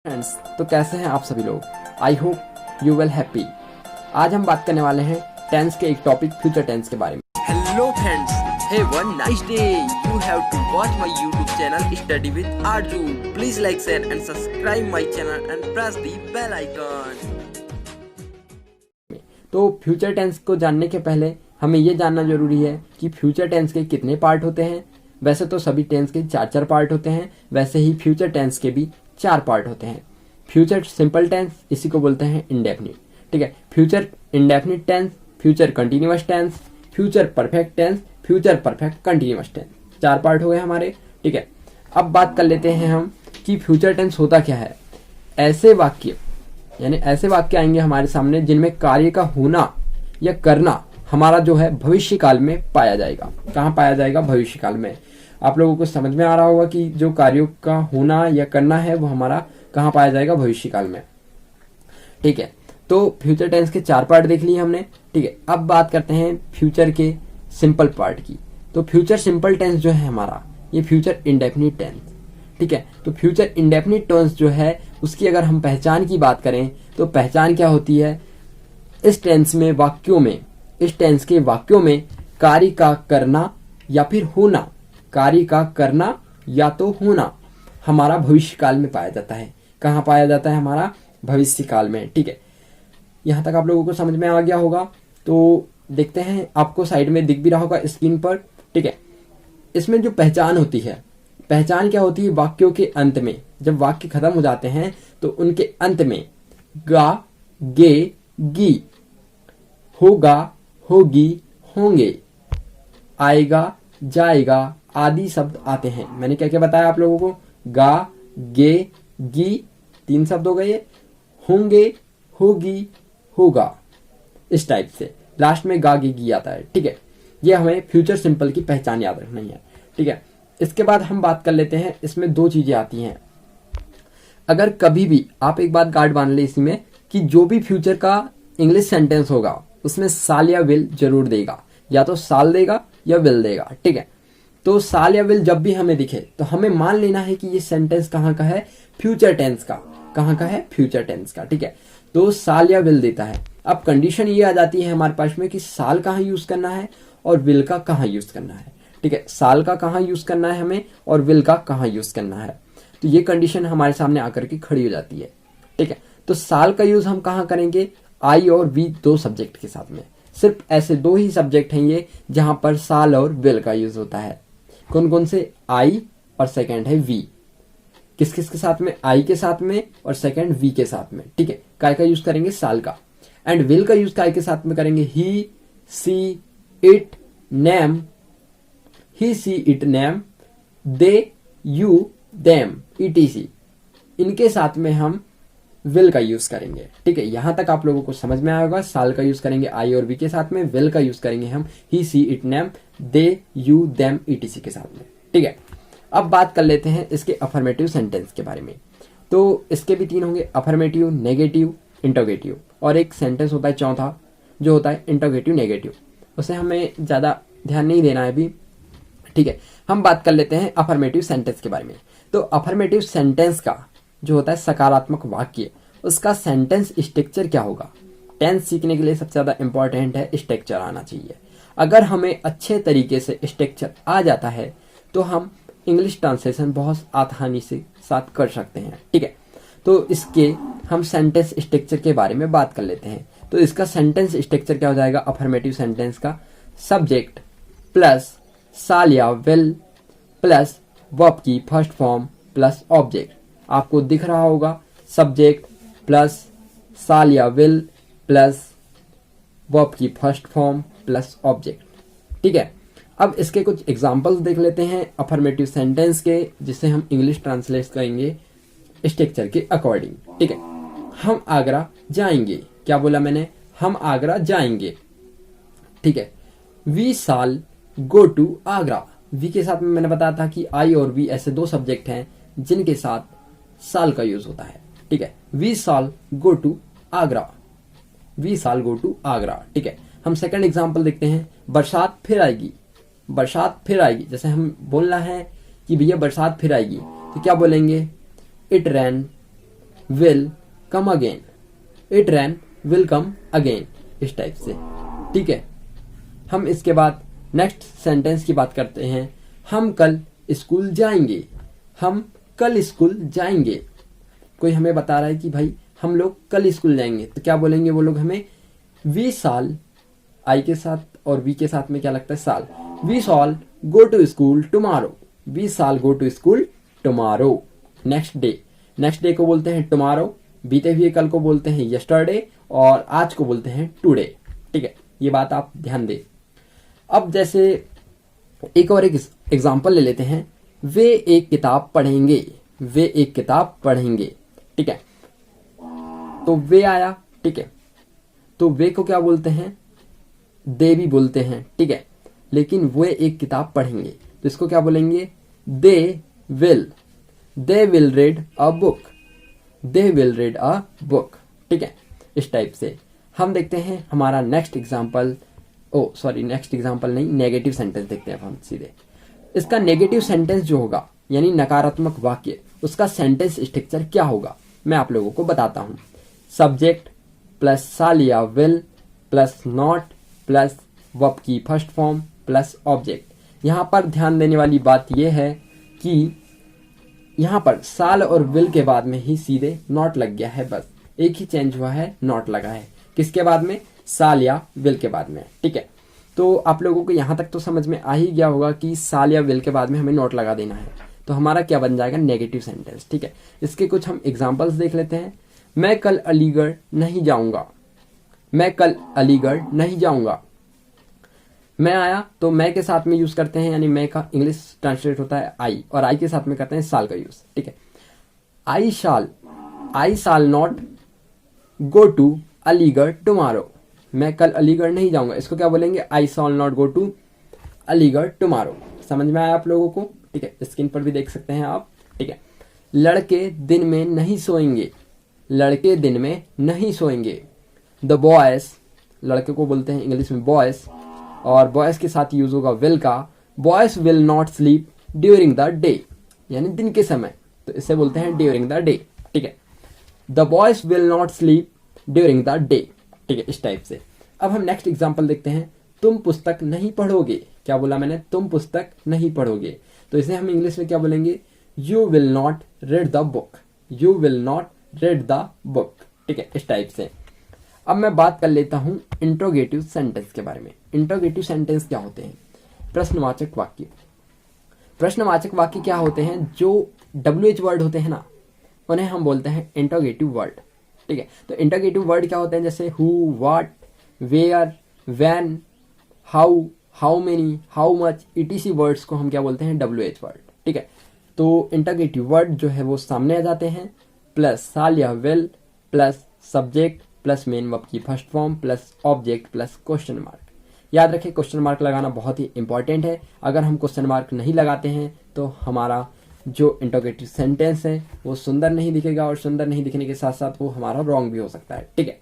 Friends, तो कैसे हैं आप सभी लोग। I hope you will happy. आज हम बात करने वाले हैं टेंस के एक टॉपिक फ्यूचर टेंस के बारे में। Hello friends, have a nice day. You have to watch my YouTube channel study with Aarzoo. Please like share and subscribe my channel and press the bell icon. तो future tense को जानने के पहले हमें ये जानना जरूरी है कि फ्यूचर टेंस के कितने पार्ट होते हैं। वैसे तो सभी टेंस के चार पार्ट होते हैं, वैसे ही फ्यूचर टेंस के भी 4 पार्ट होते हैं। फ्यूचर सिंपल टेंस, इसी को बोलते हैं इंडेफिनिट, ठीक है। Future indefinite tense, future continuous tense, future perfect tense, future perfect continuous tense, 4 part हो गए हमारे, ठीक है। अब बात कर लेते हैं हम कि फ्यूचर टेंस होता क्या है। ऐसे वाक्य, यानी ऐसे वाक्य आएंगे हमारे सामने जिनमें कार्य का होना या करना हमारा जो है भविष्य काल में पाया जाएगा। कहाँ पाया जाएगा? भविष्य काल में। आप लोगों को समझ में आ रहा होगा कि जो कार्यों का होना या करना है वो हमारा कहाँ पाया जाएगा? भविष्य काल में, ठीक है। तो फ्यूचर टेंस के 4 पार्ट देख लिए हमने, ठीक है। अब बात करते हैं फ्यूचर के सिंपल पार्ट की। तो फ्यूचर सिंपल टेंस जो है हमारा, ये फ्यूचर इंडेफिनिट टेंस, ठीक है। तो फ्यूचर इंडेफिनिट टेंस जो है उसकी अगर हम पहचान की बात करें तो पहचान क्या होती है? इस टेंस में वाक्यों में, इस टेंस के वाक्यों में कार्य का करना या फिर होना, कार्य का करना या तो होना हमारा भविष्य काल में पाया जाता है। कहाँ पाया जाता है? हमारा भविष्य काल में, ठीक है। यहां तक आप लोगों को समझ में आ गया होगा। तो देखते हैं, आपको साइड में दिख भी रहा होगा स्क्रीन पर, ठीक है। इसमें जो पहचान होती है, पहचान क्या होती है? वाक्यों के अंत में, जब वाक्य खत्म हो जाते हैं तो उनके अंत में गा, गे, गी, होगा, होगी, होंगे, आएगा, जाएगा आदि शब्द आते हैं। मैंने क्या क्या बताया आप लोगों को? गा, गे, गी 3 शब्द हो गए। होंगे, होगी, होगा, इस टाइप से लास्ट में गा, गे, गी आता है, ठीक है। ये हमें फ्यूचर सिंपल की पहचान याद रखनी है, ठीक है। इसके बाद हम बात कर लेते हैं, इसमें 2 चीजें आती हैं। अगर कभी भी आप एक बात गार्ड मान ले इसमें कि जो भी फ्यूचर का इंग्लिश सेंटेंस होगा उसमें साल या विल जरूर देगा, या तो साल देगा या विल देगा, ठीक है। तो साल या विल जब भी हमें दिखे तो हमें मान लेना है कि ये सेंटेंस कहाँ का है? फ्यूचर टेंस का। कहाँ का है? फ्यूचर टेंस का, ठीक है। तो साल या विल देता है। अब कंडीशन ये आ जाती है हमारे पास में कि साल कहाँ यूज करना है और विल का कहाँ यूज करना है, ठीक है। साल का कहाँ यूज करना है हमें और विल का कहाँ यूज करना है। तो ये कंडीशन हमारे सामने आकर के खड़ी हो जाती है, ठीक है। तो साल का यूज हम कहाँ करेंगे? आई और वी 2 सब्जेक्ट के साथ में। सिर्फ ऐसे 2 ही सब्जेक्ट हैं ये जहां पर साल और विल का यूज होता है। कौन कौन से? आई और सेकंड है वी। किस किस के साथ में? आई के साथ में और सेकंड वी के साथ में, ठीक है। काय का यूज करेंगे? साल का। एंड विल का यूज काय के साथ में करेंगे? He, she, it, name, he, she, it, name, they, you, them, etc, इनके साथ में हम विल का यूज करेंगे, ठीक है। यहां तक आप लोगों को समझ में आएगा। साल का यूज करेंगे आई और वी के साथ में, विल का यूज करेंगे हम he, she, it, name, they, you, them, etc के साथ में, ठीक है। अब बात कर लेते हैं इसके अफर्मेटिव सेंटेंस के बारे में। तो इसके भी 3 होंगे, अफर्मेटिव, नेगेटिव, इंटरोगेटिव, और एक सेंटेंस होता है चौथा जो होता है इंटरोगेटिव नेगेटिव। उसे हमें ज्यादा ध्यान नहीं देना है अभी, ठीक है। हम बात कर लेते हैं अफर्मेटिव सेंटेंस के बारे में। तो अफर्मेटिव सेंटेंस का जो होता है सकारात्मक वाक्य, उसका सेंटेंस स्ट्रक्चर क्या होगा? टेंस सीखने के लिए सबसे ज्यादा इंपॉर्टेंट है स्ट्रक्चर आना चाहिए। अगर हमें अच्छे तरीके से स्ट्रक्चर आ जाता है तो हम इंग्लिश ट्रांसलेशन बहुत आसानी से साथ कर सकते हैं, ठीक है। तो इसके हम सेंटेंस स्ट्रक्चर के बारे में बात कर लेते हैं। तो इसका सेंटेंस स्ट्रक्चर क्या हो जाएगा अफर्मेटिव सेंटेंस का? सब्जेक्ट प्लस साल या विल प्लस वर्ब की फर्स्ट फॉर्म प्लस ऑब्जेक्ट। आपको दिख रहा होगा, सब्जेक्ट प्लस साल या विल प्लस वर्ब की फर्स्ट फॉर्म प्लस ऑब्जेक्ट, ठीक है। अब इसके कुछ एग्जांपल्स देख लेते हैं अफर्मेटिव सेंटेंस के, जिसे हम इंग्लिश ट्रांसलेट करेंगे स्ट्रक्चर के अकॉर्डिंग, ठीक है। हम आगरा जाएंगे। क्या बोला मैंने? हम आगरा जाएंगे, ठीक है। We shall go to Agra. We के साथ में मैंने बताया था कि आई और वी ऐसे 2 सब्जेक्ट हैं जिनके साथ साल का यूज होता है, ठीक है। We shall go to Agra, we shall go to Agra, ठीक है। हम सेकंड एग्जांपल देखते हैं, बरसात फिर आएगी। बरसात फिर आएगी, जैसे हम बोलना है कि भैया बरसात फिर आएगी तो क्या बोलेंगे? It rain will come again, it rain will come again, इस टाइप से। ठीक है, हम इसके बाद नेक्स्ट सेंटेंस की बात करते हैं। हम कल स्कूल जाएंगे, हम कल स्कूल जाएंगे। कोई हमें बता रहा है कि भाई हम लोग कल स्कूल जाएंगे, तो क्या बोलेंगे वो लोग हमें? वी साल, आई के साथ और वी के साथ में क्या लगता है? Shall. We shall go to school tomorrow, we shall go to school tomorrow. Next day, next day को बोलते हैं टुमारो, बीते हुए कल को बोलते हैं यस्टरडे, और आज को बोलते हैं टुडे। ठीक है, ये बात आप ध्यान दें। अब जैसे एक और एक एग्जाम्पल ले लेते हैं। वे एक किताब पढ़ेंगे, वे एक किताब पढ़ेंगे। ठीक है, तो वे आया। ठीक है, तो वे को क्या बोलते हैं? दे भी बोलते हैं। ठीक है, लेकिन वे एक किताब पढ़ेंगे तो इसको क्या बोलेंगे? They will read a book, they will read a book. ठीक है, इस टाइप से हम देखते हैं हमारा नेक्स्ट एग्जाम्पल। नेक्स्ट एग्जाम्पल नहीं, नेगेटिव सेंटेंस देखते हैं अब हम सीधे। इसका नेगेटिव सेंटेंस जो होगा यानी नकारात्मक वाक्य, उसका सेंटेंस स्ट्रक्चर क्या होगा मैं आप लोगों को बताता हूं। सब्जेक्ट प्लस साल या will plus not plus verb की फर्स्ट फॉर्म प्लस ऑब्जेक्ट। यहां पर ध्यान देने वाली बात यह है कि यहां पर साल और विल के बाद में ही सीधे नॉट लग गया है, बस एक ही चेंज हुआ है, नॉट लगा है। किसके बाद में? साल या विल के बाद में। ठीक है, तो आप लोगों को यहां तक तो समझ में आ ही गया होगा कि साल या विल के बाद में हमें नॉट लगा देना है, तो हमारा क्या बन जाएगा? Negative sentence. ठीक है, इसके कुछ हम एग्जाम्पल्स देख लेते हैं। मैं कल अलीगढ़ नहीं जाऊंगा, मैं कल अलीगढ़ नहीं जाऊंगा। मैं आया तो मैं के साथ में यूज करते हैं, यानी मैं का इंग्लिश ट्रांसलेट होता है आई, और आई के साथ में करते हैं साल का यूज। ठीक है, I shall not go to Aligarh tomorrow. मैं कल अलीगढ़ नहीं जाऊंगा, इसको क्या बोलेंगे? I shall not go to Aligarh tomorrow. समझ में आया आप लोगों को? ठीक है, स्क्रीन पर भी देख सकते हैं आप। ठीक है, लड़के दिन में नहीं सोएंगे, लड़के दिन में नहीं सोएंगे। द बॉयज, लड़के को बोलते हैं इंग्लिश में बॉयज, और बॉयज के साथ यूज होगा विल का। Boys will not sleep during the day, यानी दिन के समय, तो इसे बोलते हैं ड्यूरिंग द डे। ठीक है, the boys will not sleep during the day. ठीक है, इस टाइप से। अब हम नेक्स्ट एग्जाम्पल देखते हैं। तुम पुस्तक नहीं पढ़ोगे। क्या बोला मैंने? तुम पुस्तक नहीं पढ़ोगे, तो इसे हम इंग्लिश में क्या बोलेंगे? You will not read the book, you will not read the book. ठीक है, इस टाइप से। अब मैं बात कर लेता हूं इंट्रोगेटिव सेंटेंस के बारे में। इंट्रोगेटिव सेंटेंस क्या होते हैं? प्रश्नवाचक वाक्य। प्रश्नवाचक वाक्य क्या होते हैं? जो WH वर्ड होते हैं ना, उन्हें हम बोलते हैं इंट्रोगेटिव वर्ड। ठीक है, तो इंट्रोगेटिव वर्ड क्या होते हैं? जैसे who, what, where, when, how, how many, how much, ETC words को हम क्या बोलते हैं? WH word. ठीक है, तो इंट्रोगेटिव वर्ड जो है वो सामने आ जाते हैं, प्लस साल या will plus subject plus main verb की first form plus object plus question mark. याद रखें, क्वेश्चन मार्क लगाना बहुत ही इंपॉर्टेंट है। अगर हम क्वेश्चन मार्क नहीं लगाते हैं तो हमारा जो इंट्रोगेटिव सेंटेंस है वो सुंदर नहीं दिखेगा, और सुंदर नहीं दिखने के साथ साथ वो हमारा रॉन्ग भी हो सकता है। ठीक है,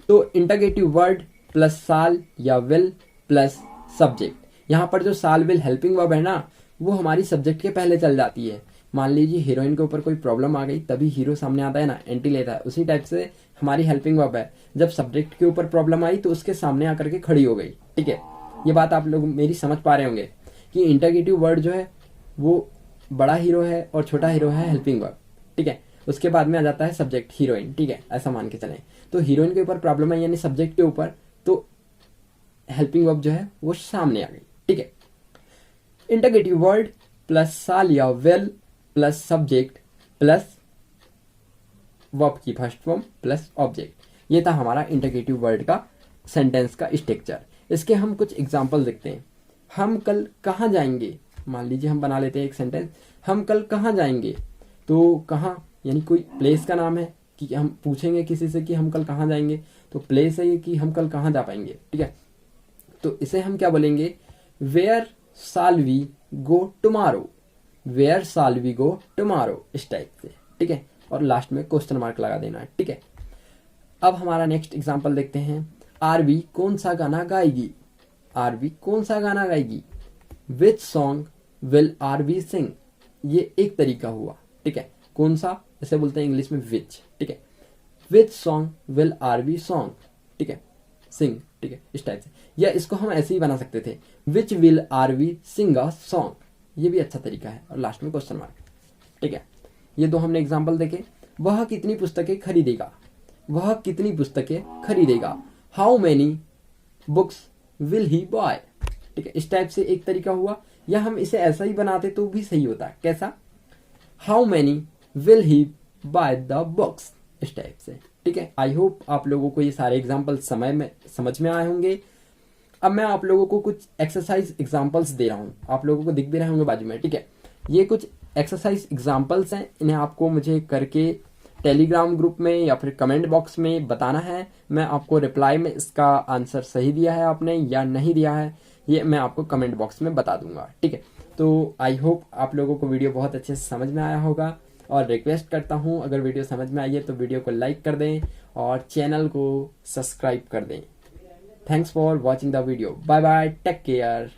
तो इंट्रोगेटिव वर्ड प्लस साल या विल प्लस सब्जेक्ट। यहाँ पर जो साल विल हेल्पिंग वर्ब है ना, वो हमारी सब्जेक्ट के पहले चल जाती है। मान लीजिए हीरोइन के ऊपर कोई प्रॉब्लम आ गई, तभी हीरो सामने आता है ना, एंटी लेता है। उसी टाइप से हमारी हेल्पिंग वर्ब है, जब सब्जेक्ट के ऊपर प्रॉब्लम आई तो उसके सामने आकर के खड़ी हो गई। ठीक है, ये बात आप लोग मेरी समझ पा रहे होंगे कि इंट्रोगेटिव वर्ड जो है वो बड़ा हीरो है और छोटा हीरो है हेल्पिंग वर्ब। ठीक है, उसके बाद में आ जाता है सब्जेक्ट हीरोइन। ठीक है, ऐसा मान के चलें। तो हीरोइन के ऊपर प्रॉब्लम है यानी सब्जेक्ट के ऊपर, तो हेल्पिंग वर्ब जो है वो सामने आ गई। ठीक है, इंट्रोगेटिव वर्ड प्लस साल या will plus subject plus verb की फर्स्ट फॉर्म प्लस ऑब्जेक्ट। ये था हमारा इंट्रोगेटिव वर्ड का सेंटेंस का स्ट्रक्चर। इसके हम कुछ एग्जांपल देखते हैं। हम कल कहाँ जाएंगे? मान लीजिए हम बना लेते हैं एक सेंटेंस, हम कल कहाँ जाएंगे। तो कहाँ यानी कोई प्लेस का नाम है कि हम पूछेंगे किसी से कि हम कल कहाँ जाएंगे, तो प्लेस है ये कि हम कल कहाँ जा पाएंगे। ठीक है, तो इसे हम क्या बोलेंगे? Where shall we go tomorrow, where shall we go tomorrow, इस टाइप से। ठीक है, और लास्ट में क्वेश्चन मार्क लगा देना है। ठीक है, अब हमारा नेक्स्ट एग्जांपल देखते हैं। आरवी कौन सा गाना गाएगी? आरवी कौन सा गाना गाएगी? विच सॉन्ग विल आरवी सिंग? ये एक तरीका हुआ। ठीक है, कौन सा इसे बोलते हैं इंग्लिश में विच, ठीक है। Which song will are we song, ठीक है, सिंग, ठीक है, इस टाइप से। या इसको हम ऐसे ही बना सकते थे, which will are we sing a song, ये भी अच्छा तरीका है। और लास्ट में क्वेश्चन मार्क, ठीक है। ये दो हमने एग्जाम्पल देखे। वह कितनी पुस्तकें खरीदेगा, वह कितनी पुस्तकें खरीदेगा, how many books will he buy, ठीक है, इस टाइप से एक तरीका हुआ। या हम इसे ऐसा ही बनाते तो भी सही होता, कैसा, how many will he by the books, इस टाइप से, ठीक है। आई होप आप लोगों को ये सारे एग्जाम्पल समझ में आए होंगे। अब मैं आप लोगों को कुछ एक्सरसाइज एग्जाम्पल्स दे रहा हूँ, आप लोगों को दिख भी रहे होंगे बाजू में, ठीक है। ये कुछ एक्सरसाइज एग्जाम्पल्स हैं, इन्हें आपको मुझे करके टेलीग्राम ग्रुप में या फिर कमेंट बॉक्स में बताना है। मैं आपको रिप्लाई में इसका आंसर सही दिया है आपने या नहीं दिया है, ये मैं आपको कमेंट बॉक्स में बता दूंगा, ठीक है। तो आई होप आप लोगों को वीडियो बहुत अच्छे से समझ में आया होगा। और रिक्वेस्ट करता हूँ, अगर वीडियो समझ में आई है तो वीडियो को लाइक कर दें और चैनल को सब्सक्राइब कर दें। Thanks for watching the video, bye bye, take care.